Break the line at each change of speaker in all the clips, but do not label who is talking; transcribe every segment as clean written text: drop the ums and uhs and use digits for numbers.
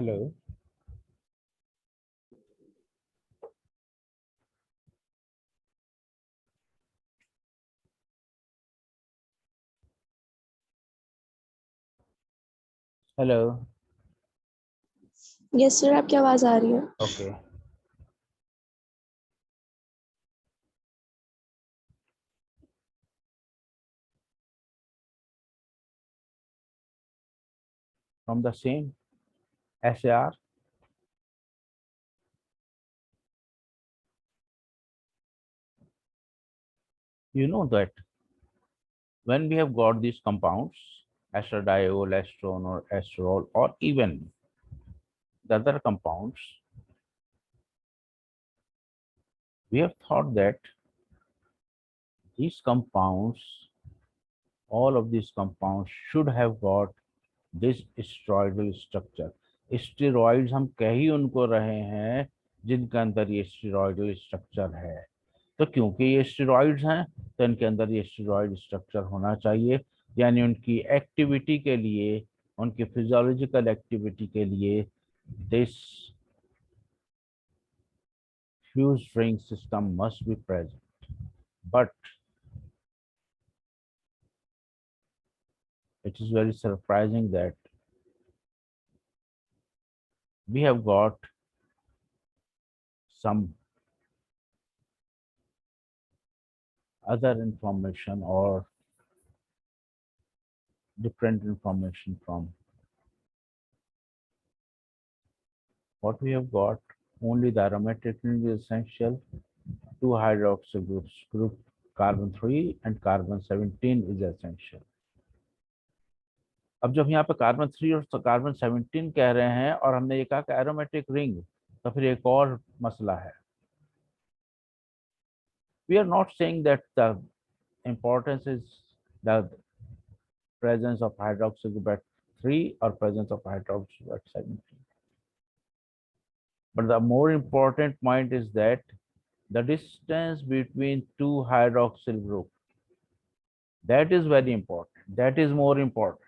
Hello. Hello.
Yes sir, आपकी आवाज आ रही है।
Okay. From the same SAR. You know that when we have got these compounds, estradiol, estrone, or esterol, or even the other compounds, we have thought that these compounds, all of these compounds should have got this steroidal structure. Steroids हम कह ही उनको रहे हैं जिनके अंदर ये steroidal structure है। तो क्योंकि ये स्टेरॉइड्स हैं तो इनके अंदर ये स्टेरॉइड स्ट्रक्चर होना चाहिए, यानी उनकी एक्टिविटी के लिए, उनकी फिजियोलॉजिकल एक्टिविटी के लिए this fuse ring system must be present. But it is very surprising that we have got some other information or different information from what we have got. Only the aromatic ring is essential. Two hydroxyl groups, group carbon 3 and carbon 17 is essential. अब जब यहाँ पे carbon 3 और carbon 17 कह रहे हैं और हमने ये कहा कि एरोमेटिक रिंग, तो फिर एक और मसला है। We are not saying that the importance is the presence of hydroxy group at 3 or presence of hydroxy group at 17. But the more important point is that the distance between two hydroxyl group, that is very important. That is more important.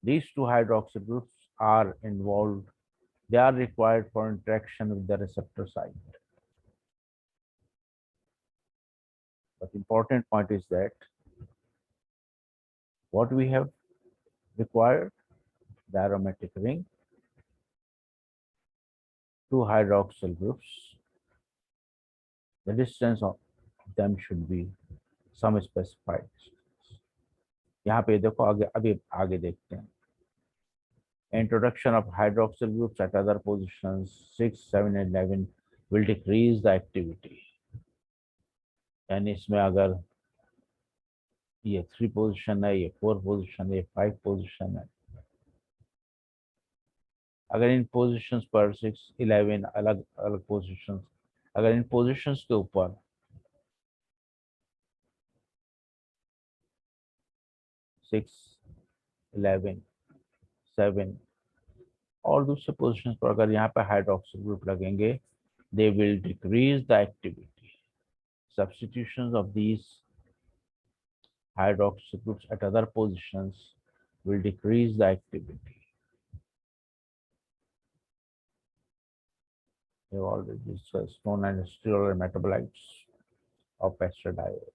These two hydroxyl groups are involved. They are required for interaction with the receptor site. But important point is that what we have required, the aromatic ring, two hydroxyl groups, the distance of them should be some specified distance. यहाँ पे देखो आगे, अभी आगे देखते हैं। Introduction of hydroxyl groups at other positions 6, 7 and 11 will decrease the activity. यानी इसमें अगर ये 3 पोजिशन है, ये 4 पोजिशन है, ये 5 पोजिशन है, अगर इन पोजिशंस पर 6, 11 अलग अलग पोजिशंस, अगर इन पोजिशंस के ऊपर 6, 11, 7 और दूसरे पोजिशंस पर अगर यहाँ पे हाइड्रोक्सिल ग्रुप लगेंगे, they will decrease the activity. Substitutions of these hydroxyl groups at other positions will decrease the activity. We have already discussed known as steroid metabolites of estradiol.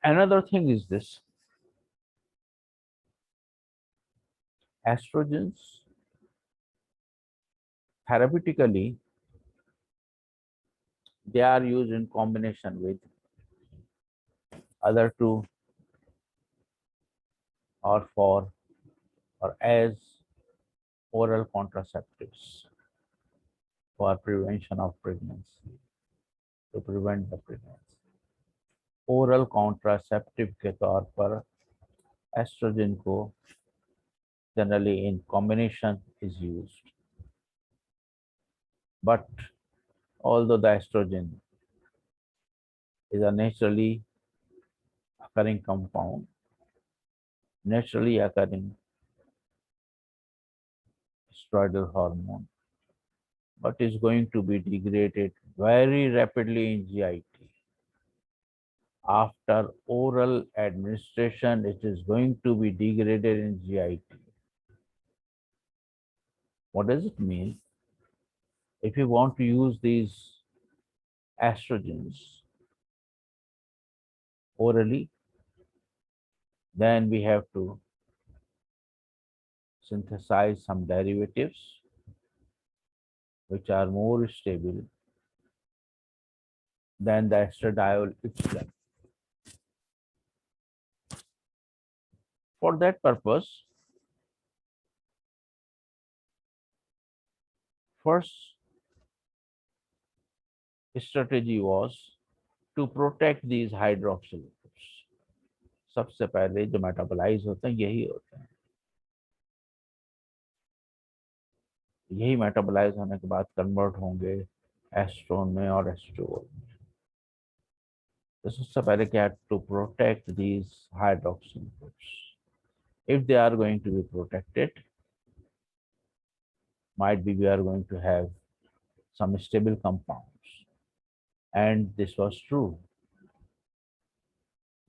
Another thing is this: estrogens therapeutically they are used in combination with other two or for or as oral contraceptives for prevention of pregnancy, to prevent the pregnancy. Oral contraceptive के तौर पर oestrogen को generally in combination is used, but although the estrogen is a naturally occurring compound, naturally occurring steroidal hormone, but is going to be degraded very rapidly in GIT After oral administration, it is going to be degraded in GIT. What does it mean? If you want to use these estrogens orally, then we have to synthesize some derivatives which are more stable than the estradiol itself. For that purpose, first strategy was to protect these hydroxyl groups. सबसे पहले जो metabolise होते हैं यही होते हैं, यही metabolise होने के बाद कन्वर्ट होंगे एस्ट्रोन में और एस्ट्रोल में। तो सबसे पहले क्या है, to protect these hydroxyl groups. If they are going to be protected, might be we are going to have some stable compounds. And this was true.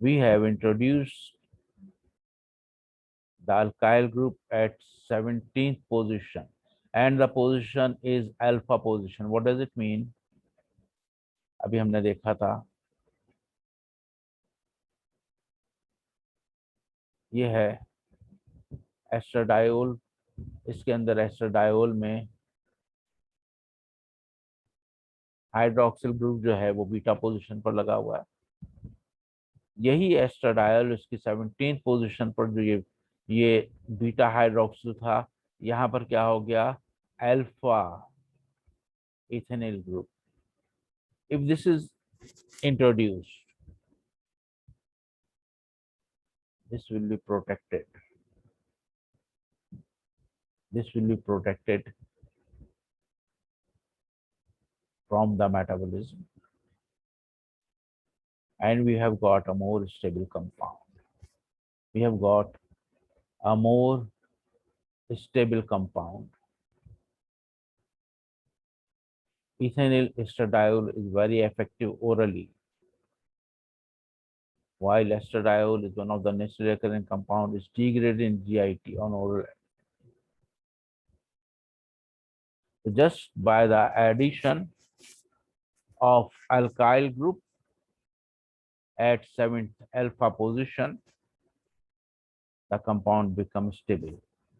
We have introduced the alkyl group at 17th position, and the position is alpha position. What does it mean? अभी हमने देखा था, ये है estradiol, इसके अंदर estradiol में hydroxyl group जो है वो बीटा पोजीशन पर लगा हुआ है। यही एस्ट्राडायोल इसकी 17th पोजीशन पर जो ये बीटा हाइड्रोक्सिल था, यहाँ पर क्या हो गया, alpha ethenyl group. If this is introduced, this will be protected. This will be protected from the metabolism, and we have got a more stable compound. We have got a more stable compound. Ethinyl estradiol is very effective orally, while estradiol is one of the naturally occurring compound is degraded in GIT on oral. So just by the addition of alkyl group at 7th alpha position, the compound becomes stable.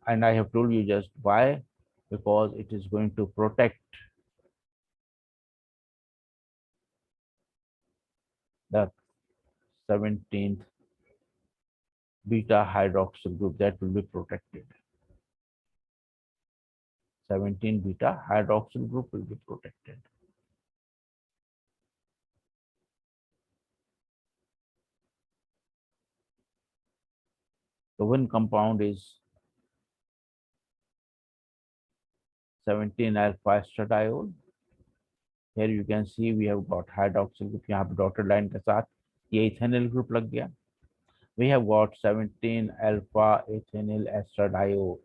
And I have told you just why, because it is going to protect the 17th beta hydroxyl group, that will be protected. 17 beta hydroxyl group will be protected. So one compound is 17 alpha estradiol. Here you can see we have got hydroxyl group, यहाँ पे dotted line के साथ ये ethynyl group लग गया. We have got 17 alpha ethynyl estradiol.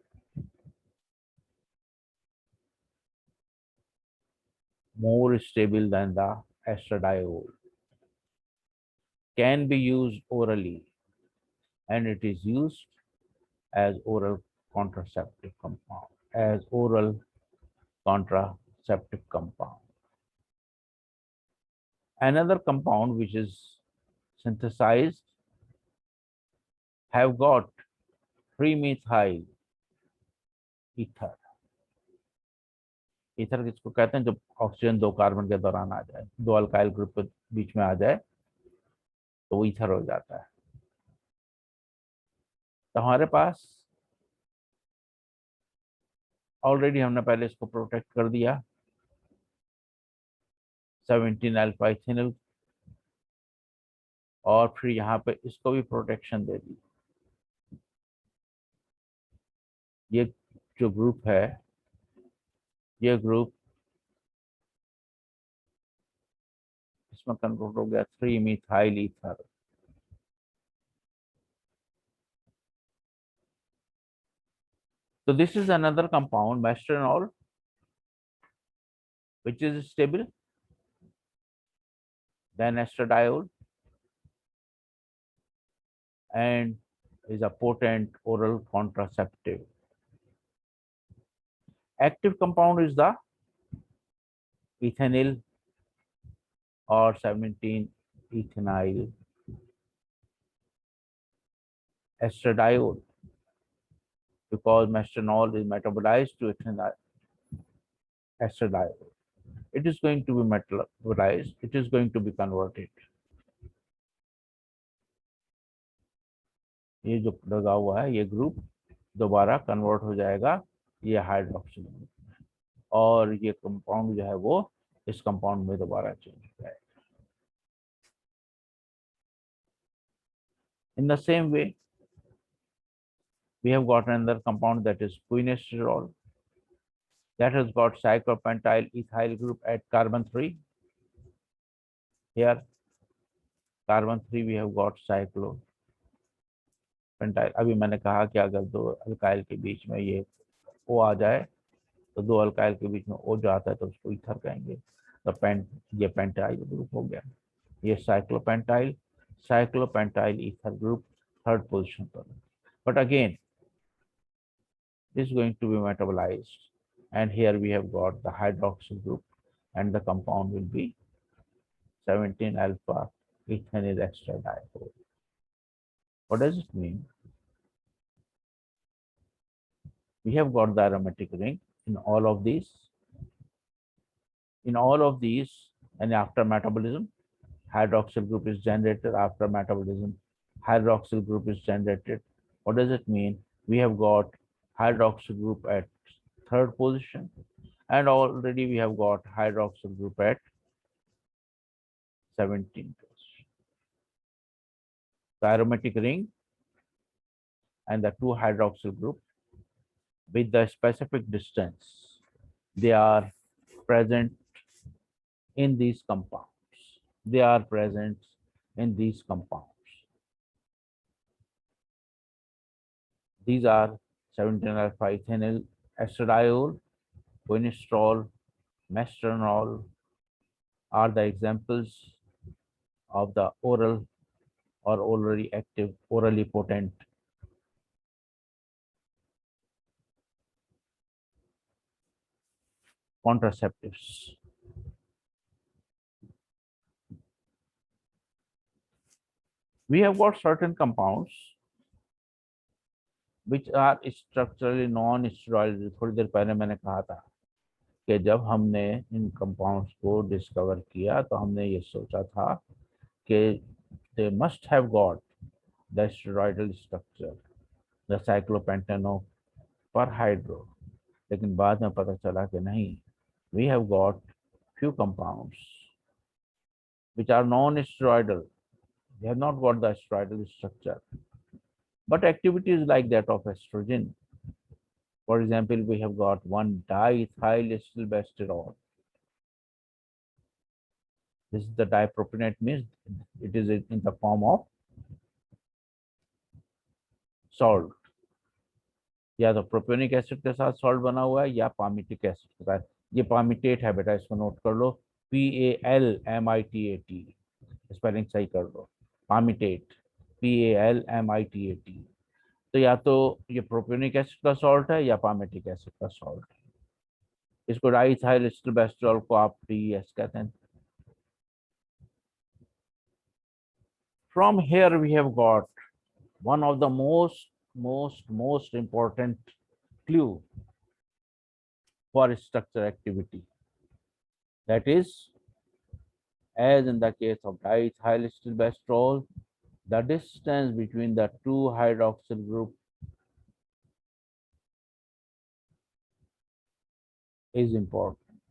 More stable than the estradiol. Can be used orally, and it is used as oral contraceptive compound. As oral contraceptive compound. Another compound which is synthesized have got 3-methyl ether. Ether किसको कहते हैं, जब oxygen 2 carbon के दौरान आ जाए, 2 alkyl group के बीच में आ जाए तो वो ईथर हो जाता है। तो हमारे पास ऑलरेडी हमने पहले इसको प्रोटेक्ट कर दिया, 17 अल्फा इथेनॉल, और फिर यहाँ पे इसको भी प्रोटेक्शन दे दी। ये जो ग्रुप है, ये ग्रुप इसमें कन्वर्ट हो गया 3-methyl ether. So this is another compound, mestranol, which is stable than estradiol, and is a potent oral contraceptive. Active compound is the ethinyl or 17-ethinyl estradiol, because masternol is metabolized to ethinyl estradiol. It is going to be metabolized, it is going to be converted. ये जो लगा हुआ है ये group दोबारा convert हो जाएगा ये हाइड्रोक्सिल ग्रुप, और ये कंपाउंड जो है वो इस कंपाउंड में दोबारा चेंज हो जाएगा. In the same way, we have got another compound, that is quinasterol, that has got cyclopentyl ethyl group at carbon 3. Here, carbon 3 we have got cyclopentyl. अभी मैंने कहा कि अगर दो अल्काइल के बीच में ये O आ जाए तो दो अल्काइल के बीच में O जो आता है तो उसको ईथर कहेंगे. तो ये पेंटाइल ग्रुप हो गया. ये साइक्लोपेंटाइल ईथर ग्रुप थर्ड पोजीशन पर. But again this is going to be metabolized, and here we have got the hydroxyl group, and the compound will be 17 alpha ethynyl estradiol. What does it mean? We have got the aromatic ring in all of these. In all of these, and after metabolism, hydroxyl group is generated. After metabolism, hydroxyl group is generated. What does it mean? We have got hydroxyl group at third position, and already we have got hydroxyl group at 17 position. The aromatic ring and the two hydroxyl group with the specific distance, they are present in these compounds. They are present in these compounds. These are 17 alpha ethynyl estradiol, quinasterol, masternol are the examples of the oral or orally active, orally potent contraceptives. We have got certain compounds which are structurally non-steroidal. थोड़ी देर पहले मैंने कहा था कि जब हमने इन compounds को discover किया तो हमने ये सोचा था कि they must have got the steroidal structure, the cyclopentano per hydro. लेकिन बाद में पता चला कि नहीं, we have got few compounds which are non-steroidal. They have not got the steroidal structure, but activity is like that of estrogen. For example, we have got one diethylestilbestrol. This is the dipropionate, means it is in the form of salt. या तो propionic acid के साथ salt बना हुआ है या palmitic acid के साथ. ये पामिटेट है बेटा, इसको नोट कर लो. PALMITAT, स्पेलिंग सही कर लो. Palmitate, PALMITAT. तो या तो ये प्रोपियोनिक एसिड का सॉल्ट है या पामिटिक एसिड का सॉल्ट है. इसको डाइथाइलस्टिलबेस्ट्रॉल को आप DES कहते हैं. From here we have got one of the most important clue for structure activity. That is, as in the case of diethylestilbestrol, the distance between the two hydroxyl group is important.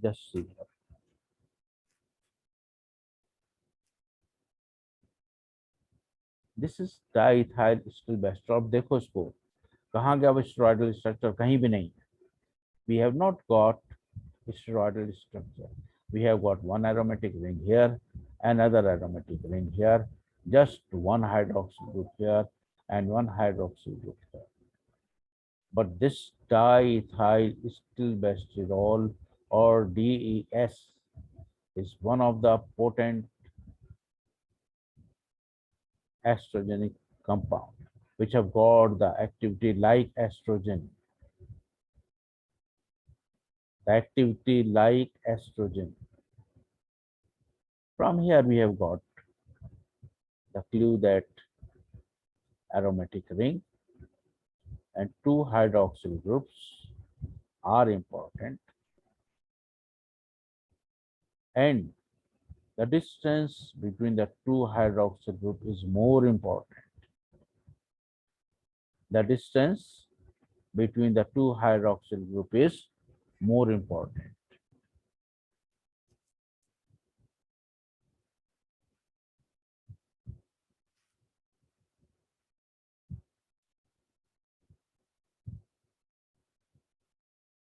Just see here. This is diethylestilbestrol. देखो इसको, कहाँ गया वो steroidal structure? कहीं भी नहीं. We have not got steroidal structure. We have got one aromatic ring here, another aromatic ring here, just one hydroxyl group here, and one hydroxyl group here. But this diethylestilbestrol or DES is one of the potent estrogenic compound, which have got the activity like estrogen. The activity like estrogen. From here we have got the clue that aromatic ring and two hydroxyl groups are important, and the distance between the two hydroxyl group is more important. The distance between the two hydroxyl group is more important.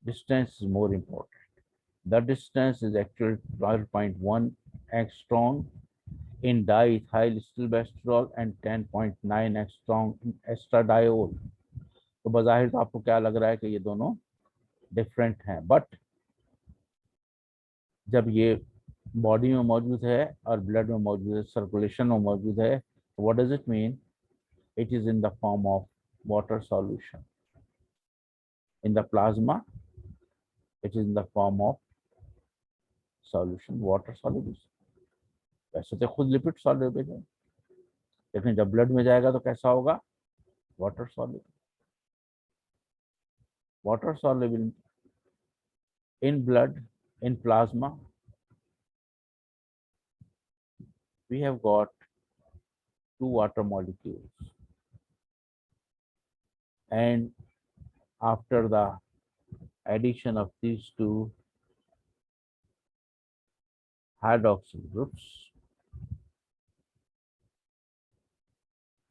Distance is more important. The distance is actually 12.1 angstrom in diethyl stilbestrol and 10.9 angstrom in estradiol. तो बज़ाहिर तो आपको क्या लग रहा है कि ये दोनों डिफरेंट हैं, बट जब ये बॉडी में मौजूद है और ब्लड में मौजूद है, सर्कुलेशन में मौजूद है, what does it mean? It is in the form of water solution. In the plasma, it is in the form of solution, water soluble. वैसे तो खुद लिपिड सॉल्युबल है, लेकिन जब ब्लड में जाएगा तो कैसा होगा? Water soluble. Water soluble in blood, in plasma, we have got two water molecules, and after the addition of these two hydroxyl groups,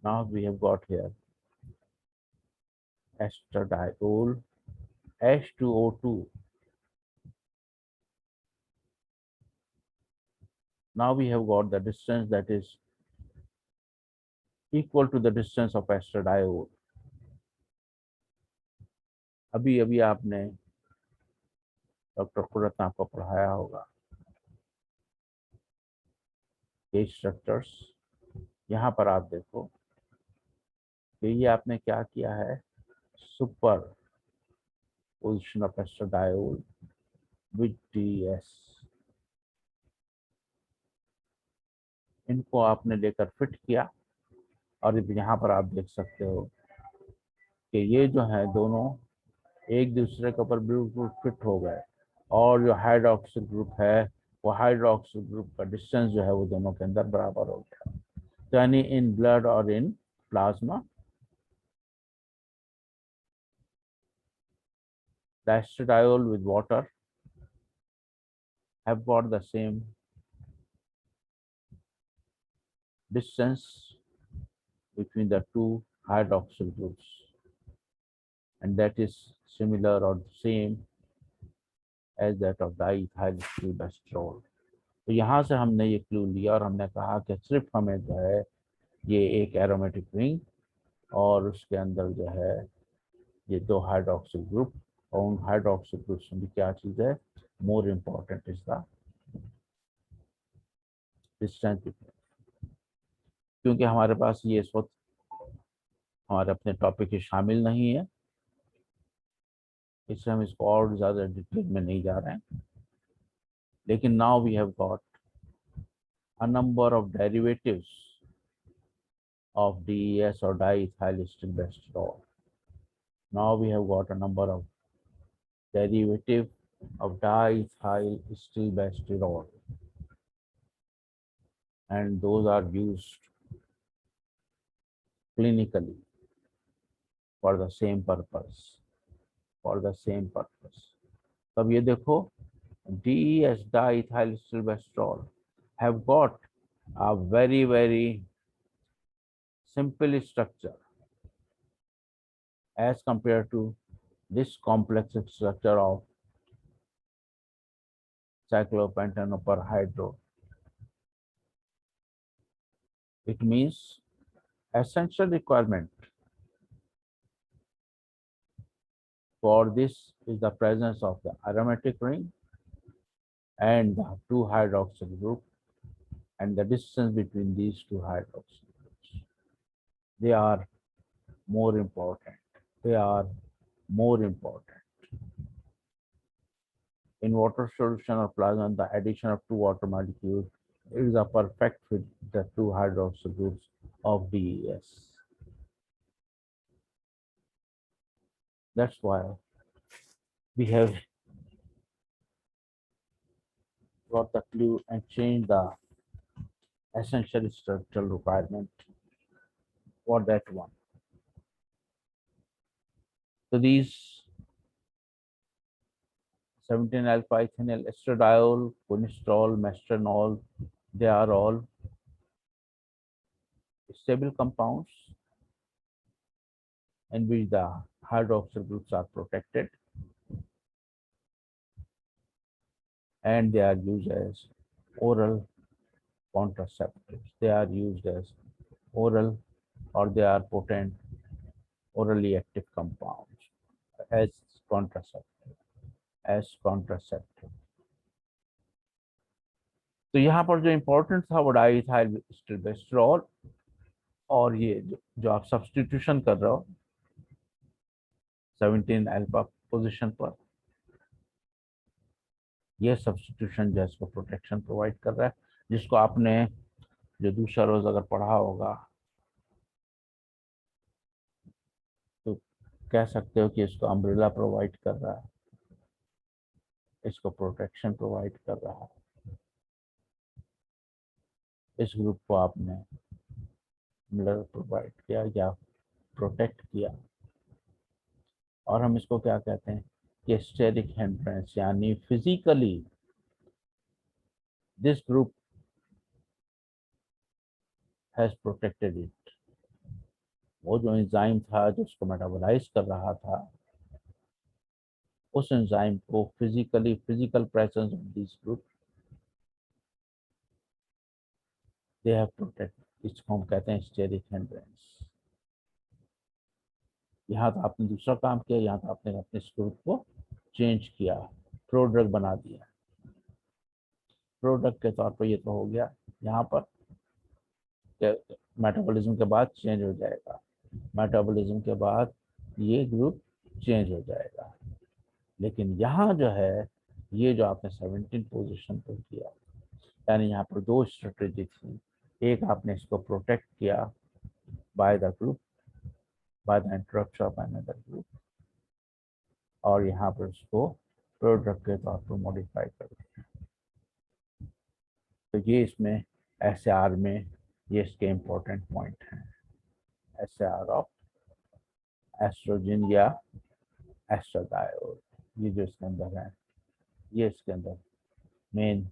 now we have got here estradiol H2O2. Now we have got the distance that is equal to the distance of estradiol. अभी अभी आपने doctor कुर्रत ने आपको पढ़ाया होगा ये structures. यहाँ पर आप देखो कि ये आपने क्या किया है, super position of estradiol with DS. इनको आपने लेकर फिट किया, और यहाँ पर आप देख सकते हो कि ये जो है दोनों एक दूसरे के ऊपर बिल्कुल फिट हो गए, और जो हाइड्रोक्सिल ग्रुप है वो हाइड्रोक्सिल ग्रुप का डिस्टेंस जो है वो दोनों के अंदर बराबर हो गया. तो यानी इन ब्लड और in plasma the estradiol with water have got the same distance between the two hydroxyl groups, and that is similar or same as that of diethyl stilbestrol. तो यहाँ से हमने ये क्लू लिया और हमने कहा कि सिर्फ हमें जो है ये एक एरोमेटिक रिंग और उसके अंदर जो है ये दो हाइड्रोक्सिल ग्रुप, और उन हाइड्रोक्सिल ग्रुप्स में क्या चीज़ है, more important is the distance between. क्योंकि हमारे पास ये इस वक्त हमारे अपने टॉपिक में शामिल नहीं है, इससे हम इसको और ज़्यादा डिटेल में नहीं जा रहे हैं. लेकिन now we have got a number of derivatives of DES or diethyl stilbestrol. Now we have got a number of derivative of diethyl stilbestrol, and those are used clinically for the same purpose. For the same purpose. तब ये देखो DES diethyl stilbestrol have got a very simple structure as compared to this complex structure of cyclopentanoperhydro. It means essential requirement for this is the presence of the aromatic ring and the two hydroxyl group and the distance between these two hydroxyl groups. They are more important. They are more important. In water solution or plasma, the addition of two water molecules is a perfect fit the two hydroxyl groups of DES. That's why we have got the clue and changed the essential structural requirement for that one. So these 17 alpha ethanol, estradiol, cholesterol, mestranol, they are all stable compounds in which the hydroxyl groups are protected, and they are used as oral contraceptives. They are used as oral, or they are potent orally active compounds as contraceptive, as contraceptive. तो यहाँ पर जो important था वो diethyl स्टिल्बेस्ट्रॉल, और ये जो आप सब्स्टिट्यूशन कर रहे हो 17 अल्फा पोजीशन पर, ये सब्स्टिट्यूशन जो है इसको प्रोटेक्शन प्रोवाइड कर रहा है, जिसको आपने जो दूसरा रोज अगर पढ़ा होगा तो कह सकते हो कि इसको अम्ब्रेला प्रोवाइड कर रहा है, इसको प्रोटेक्शन प्रोवाइड कर रहा है। इस ग्रुप को आपने अम्ब्रेला प्रोवाइड किया या प्रोटेक्ट किया, और हम इसको क्या कहते हैं कि स्टेरिक हिंड्रेंस, यानी physically this group has protected it. वो जो एंजाइम था जो उसको मेटाबोलाइज कर रहा था, उस एंजाइम को physical presence of this group they have protect, इसको हम कहते हैं स्टेरिक हिंड्रेंस। यहाँ तो आपने दूसरा काम किया, यहाँ तो आपने अपने इस ग्रुप को चेंज किया, प्रोडक्ट बना दिया। प्रोडक्ट के तौर पर ये तो हो गया, यहाँ पर मेटाबॉलिज्म के बाद चेंज हो जाएगा, मेटाबॉलिज्म के बाद ये ग्रुप चेंज हो जाएगा। लेकिन यहाँ जो है, ये जो आपने 17 पोजीशन पर किया, यानी यहाँ पर दो स्ट्रेटेजी थी। एक, आपने इसको प्रोटेक्ट किया by the group, by the interruption of another group, और यहाँ पर इसको प्रोडक्ट के तौर पर मॉडिफाई कर दिया। तो ये इसमें SAR में ये इसके इम्पोर्टेंट पॉइंट हैं। SAR ऑफ एस्ट्रोजन या एस्ट्राडायोल, ये जो इसके अंदर है, ये इसके अंदर मेन।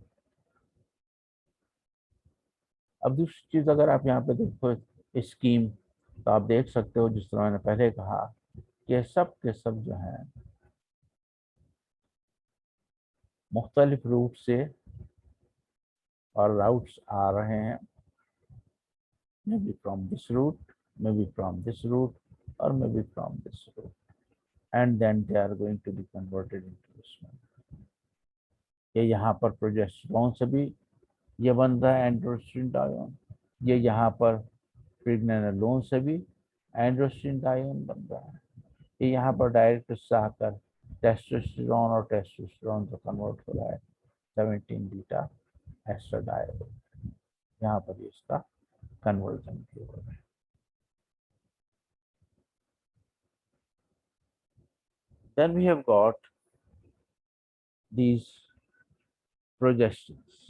अब दूसरी चीज, अगर आप यहाँ पे देखो स्कीम, तो आप देख सकते हो जिस तरह मैंने पहले कहा कि सब के सब जो है मुख्तलिफ रूट से और राउट्स आ रहे हैं, may be from this route, may be from this route, और may be from this route, and then they are going to be converted into this one. ये यहाँ पर प्रोजेस्टेरोन से भी ये बन रहा है एंड्रोस्टेरोन, ये यहाँ पर प्रेग्नेनोलोन से भी एंड्रोस्टेरोन बन रहा है, ये यहाँ पर डायरेक्ट उससे आकर टेस्टोस्टेरोन और टेस्टोस्टेरोन को कन्वर्ट हो रहा है 17 बीटा एस्ट्राडायोल, यहाँ पर इसका कन्वर्जन हो रहा है। Then we have got these progestins.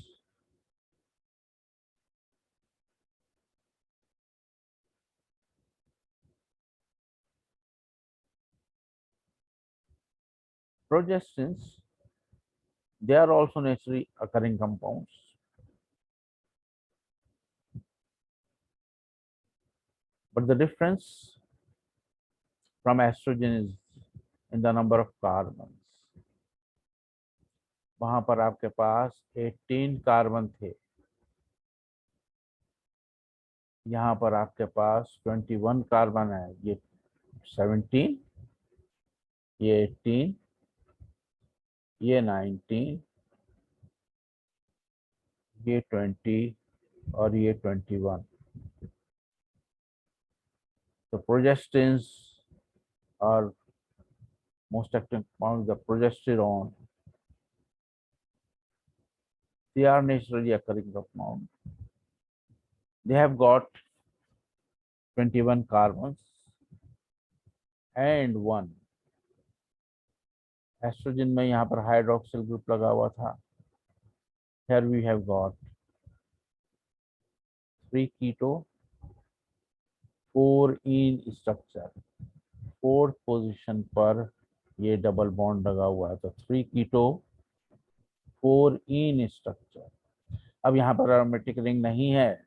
Progestins, they are also naturally occurring compounds, but the difference from estrogen is in the number of carbons. वहां पर आपके पास 18 कार्बन थे, यहाँ पर आपके पास 21 कार्बन है। ये 17, ये 18, ये 19, ये 20 और ये 21। The progestins are most active compounds, the progesterone. They are naturally occurring compounds. They have got 21 carbons and one. Oestrogen में यहाँ पर हाइड्रोक्सिल ग्रुप लगा हुआ था. Here we have got 3 keto, 4 in structure. 4th position पर ये double bond लगा हुआ है, तो 3 keto, 4 in स्ट्रक्चर. अब यहाँ पर एरोमेटिक रिंग नहीं है,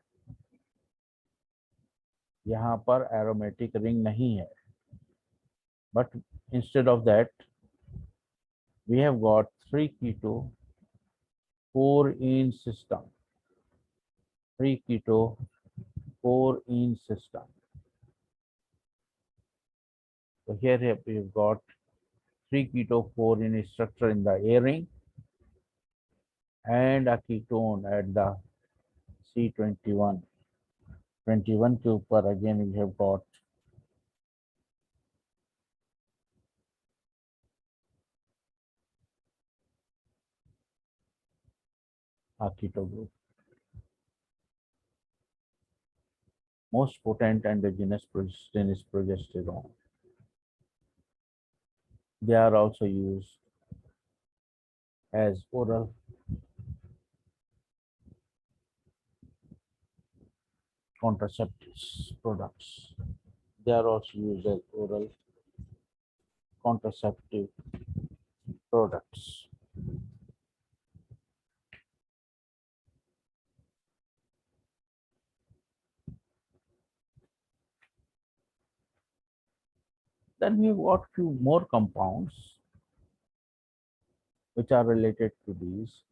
यहाँ पर एरोमेटिक रिंग नहीं है, but instead of that we have got 3 keto, 4 in system. 3 keto, 4 in system. So here we've got 3 keto, 4 in structure in the A ring and a ketone at the C21. 21 के ऊपर again we have got a keto group. Most potent endogenous progestin is progesterone. They are also used as oral contraceptives products. They are also used as oral contraceptive products. Then we've got few more compounds which are related to these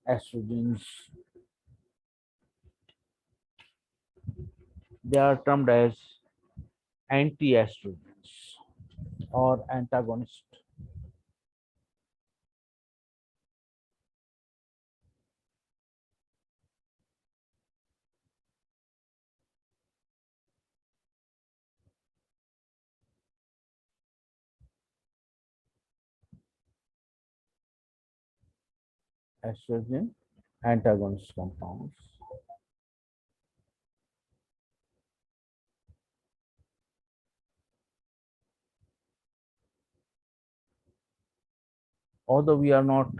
estrogens. They are termed as anti-estrogens or antagonist. Estrogen antagonist compounds. Although we are not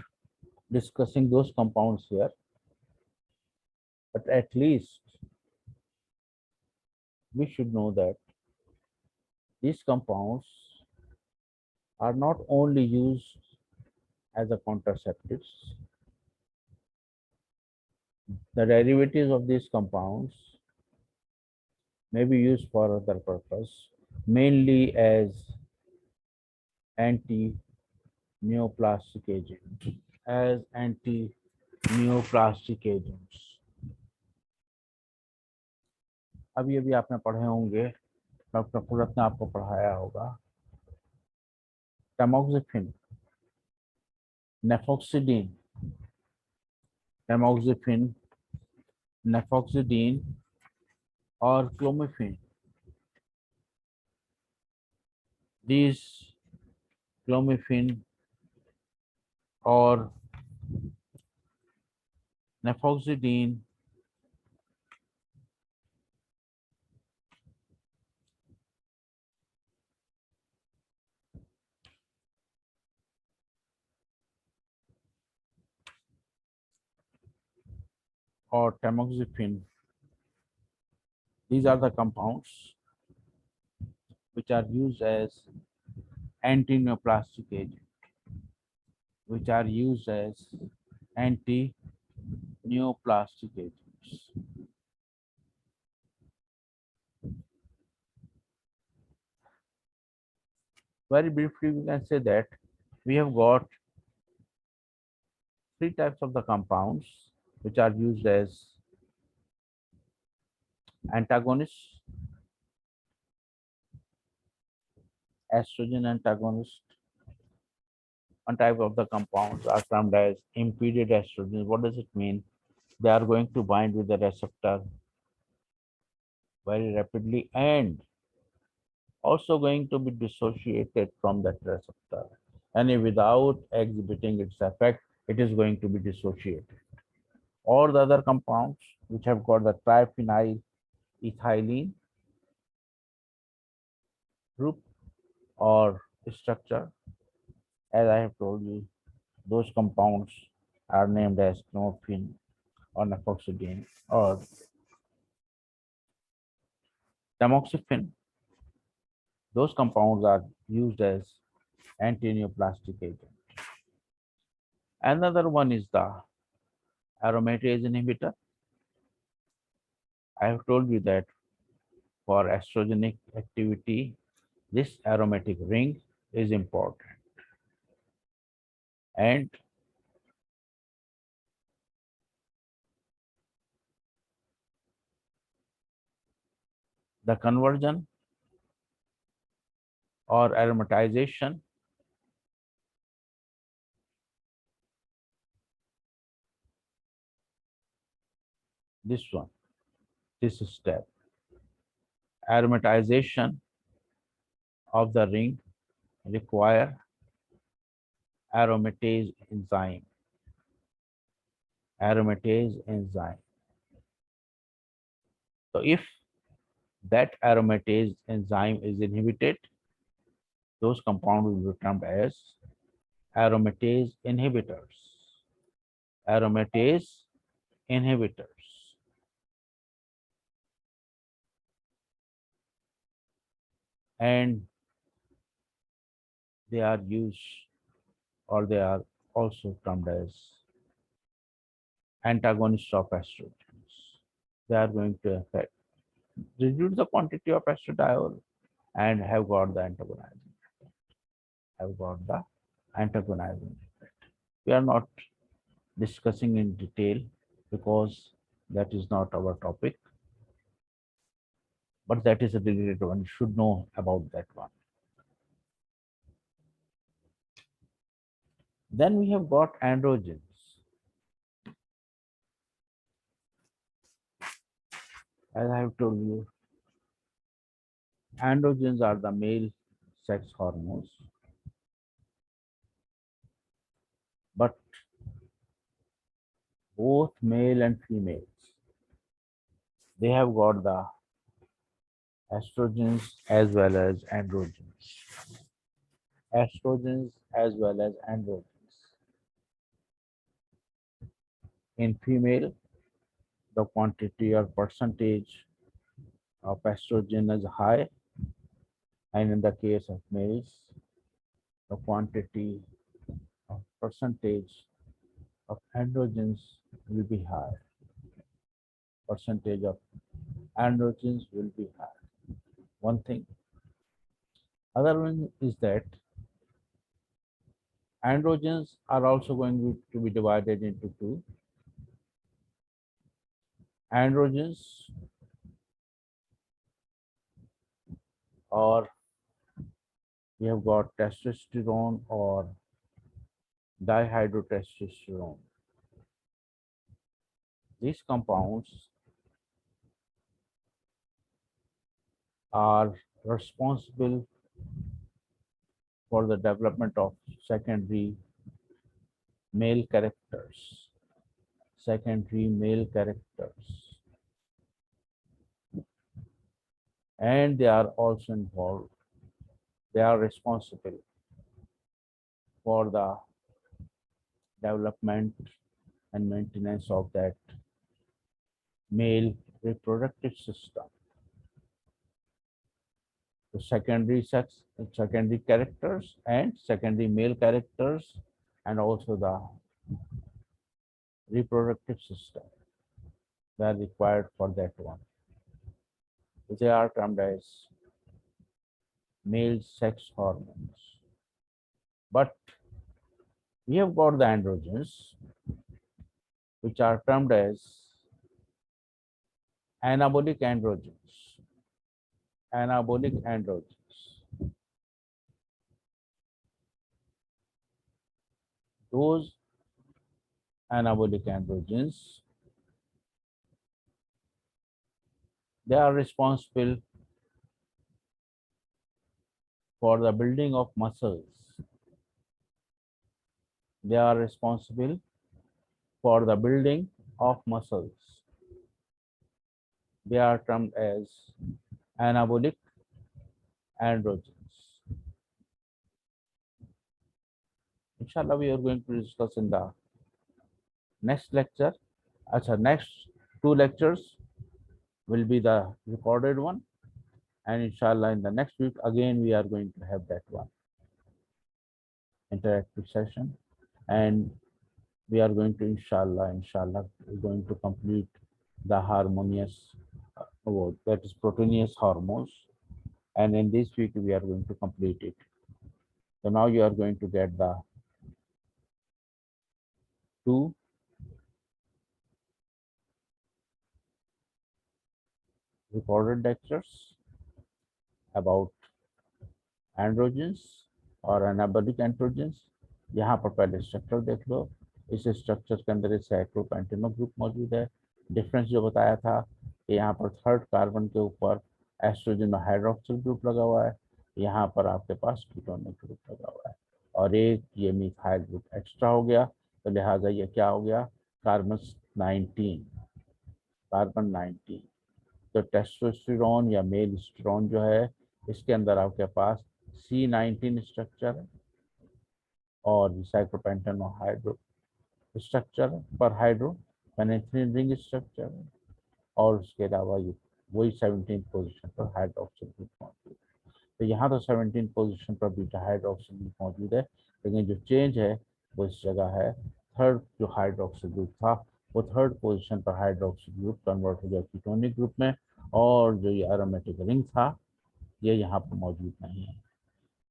discussing those compounds here, but at least we should know that these compounds are not only used as a contraceptives. The derivatives of these compounds may be used for other purpose, mainly as anti-neoplastic agents. As anti-neoplastic agents. अभी अभी आपने पढ़े होंगे, doctor फुरत ने आपको पढ़ाया होगा, tamoxifen, नेफोक्सिडीन, tamoxifen, नेफोक्सिडीन और clomiphene. These clomiphene or nefoxidine or tamoxifen, these are the compounds which are used as anti-neoplastic agent, which are used as anti-neoplastic agents. Very briefly, we can say that we have got 3 types of the compounds which are used as antagonists, estrogen antagonist. One type of the compounds are termed as impeded estrogens. What does it mean? They are going to bind with the receptor very rapidly and also going to be dissociated from that receptor. And without exhibiting its effect, it is going to be dissociated. Or the other compounds which have got the triphenyl ethylene group or structure, as I have told you, those compounds are named as chlorphene or naproxen or tamoxifen. Those compounds are used as antineoplastic agent. Another one is the aromatase inhibitor. I have told you that for estrogenic activity, this aromatic ring is important. And the conversion or aromatization, this one, this step, aromatization of the ring require aromatase enzyme. Aromatase enzyme. So if that aromatase enzyme is inhibited, those compounds will be termed as aromatase inhibitors. Aromatase inhibitors. And they are used or they are also termed as antagonists of estrogens. They are going to affect, reduce the quantity of estradiol and have got the antagonizing, have got the antagonizing effect. We are not discussing in detail because that is not our topic, but that is a related one. You should know about that one. Then we have got androgens. As I have told you, androgens are the male sex hormones, but both male and females, they have got the estrogens as well as androgens. Estrogens as well as androgens. In female, the quantity or percentage of estrogen is high, and in the case of males, the quantity of percentage of androgens will be high. Percentage of androgens will be high. One thing. Other one is that androgens are also going to be divided into two. Androgens, or we have got testosterone or dihydrotestosterone. These compounds are responsible for the development of secondary male characters. Secondary male characters. And they are also involved. They are responsible for the development and maintenance of that male reproductive system. The secondary characters and secondary male characters, and also the reproductive system that are required for that one. They are termed as male sex hormones. But we have got the androgens, which are termed as anabolic androgens. Anabolic androgens. Those anabolic androgens They are responsible for the building of muscles. They are responsible for the building of muscles. They are termed as anabolic androgens. Inshallah, we are going to discuss in the next lecture. Achha, next two lectures will be the recorded one, and inshallah in the next week again we are going to have that one interactive session, and we are going to inshallah we're going to complete the harmonious that is proteinous hormones, and in this week we are going to complete it. So now you are going to get the two recorded lectures about androgens और anabolic androgens. यहाँ पर पहले structure देख लो। इस structure के अंदर साइक्लोपेंटेनो group मौजूद है। डिफरेंस जो बताया था कि यहाँ पर थर्ड कार्बन के ऊपर एस्ट्रोजन हाइड्रोक्सिल ग्रुप लगा हुआ है, यहाँ पर आपके पास कीटोनिक ग्रुप लगा हुआ है, और एक ये मिथाइल ग्रुप एक्स्ट्रा हो गया, तो लिहाजा ये क्या हो गया, कार्बन 19, कार्बन 19। तो टेस्टोस्टेरोन या मेल स्टेरोन जो है इसके अंदर आपके पास C19 स्ट्रक्चर है और साइक्लोपेंटेनो हाइड्रो स्ट्रक्चर पर हाइड्रो पेनिथिलिन रिंग स्ट्रक्चर है, और उसके अलावा ये वही 17 पोजीशन पर हाइड्रोक्सिल ग्रुप मौजूद है। तो यहाँ तो 17 पोजीशन पर बीटा हाइड्रोक्सिल ग्रुप मौजूद है, लेकिन जो चेंज है वो इस जगह है, थर्ड जो हाइड्रोक्सिल ग्रुप था वो थर्ड पोजीशन पर हाइड्रोक्सिल ग्रुप कन्वर्ट हो गया कीटोनिक ग्रुप में, और जो ये एरोमेटिक रिंग था ये यहाँ पर मौजूद नहीं है।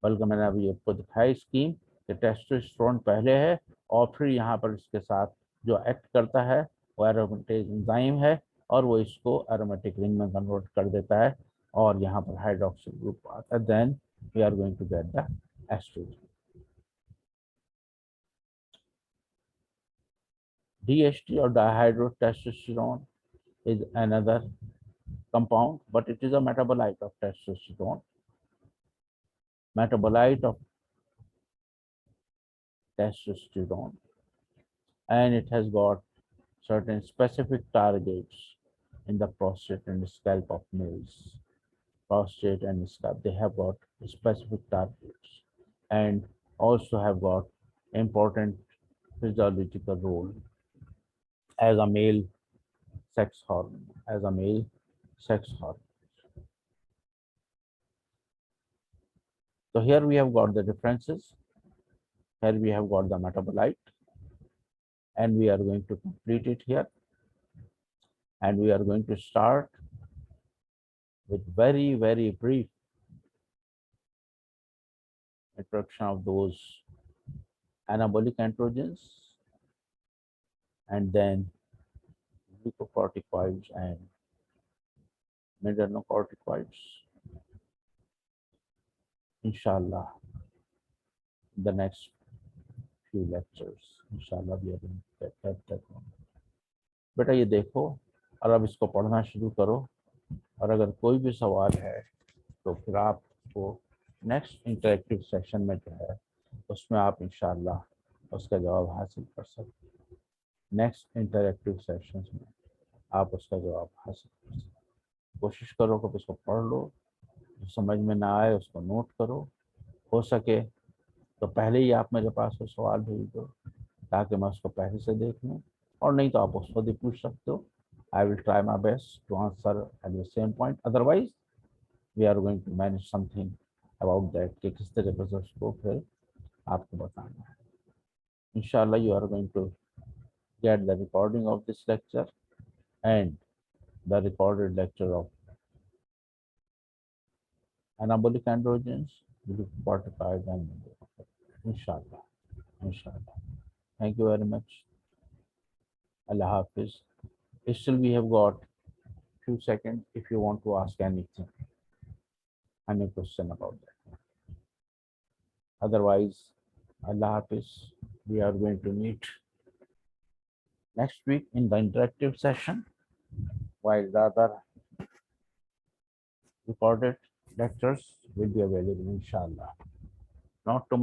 बल्कि मैंने अभी आपको दिखाई स्कीम कि टेस्टोस्टेरोन पहले है और फिर यहाँ पर इसके साथ जो एक्ट करता है वो एरोमेटिक एंजाइम है, और वो इसको एरोमेटिक रिंग में कन्वर्ट कर देता है, और यहाँ पर हाइड्रोक्सिल ग्रुप आता है। Then we are going to get the oestrogen. DHT or dihydrotestosterone is another compound, but it is a metabolite of testosterone. Metabolite of testosterone, and it has got certain specific targets in the prostate and scalp of males. Prostate and scalp, they have got specific targets and also have got important physiological role as a male sex hormone, as a male sex hormone. So here we have got the differences. Here we have got the metabolite, and we are going to complete it here. And we are going to start with very, very brief introduction of those anabolic androgens, and then glucocorticoids and mineralocorticoids. Inshallah, the next few lectures, inshallah we are going to get that one. बेटा ये देखो और अब इसको पढ़ना शुरू करो, और अगर कोई भी सवाल है तो फिर आपको नेक्स्ट इंटरेक्टिव सेशन में जो है उसमें आप इंशाल्लाह उसका जवाब हासिल कर सकते हैं। नेक्स्ट इंटरेक्टिव सेशंस में आप उसका जवाब हासिल कर सकते हैं। कोशिश करो कि उसको पढ़ लो, जो समझ में ना आए उसको नोट करो, हो सके तो पहले ही आप मेरे पास वो सवाल भेज दो ताकि मैं उसको पहले से देख लूँ, और नहीं तो आप उसको भी पूछ सकते हो। I will try my best to answer at the same point, otherwise we are going to manage something about that कि किस तरीके से उसको फिर आपको बताना है। इंशाल्लाह you are going to get the recording of this lecture and the recorded lecture of anabolic androgens, glucocorticoids, and inshallah. Inshallah. Thank you very much. Allah Hafiz. Still we have got few seconds if you want to ask anything, any question about that. Otherwise, Allah Hafiz. We are going to meet next week in the interactive session, while the other recorded lectures will be available inshallah. Not tomorrow.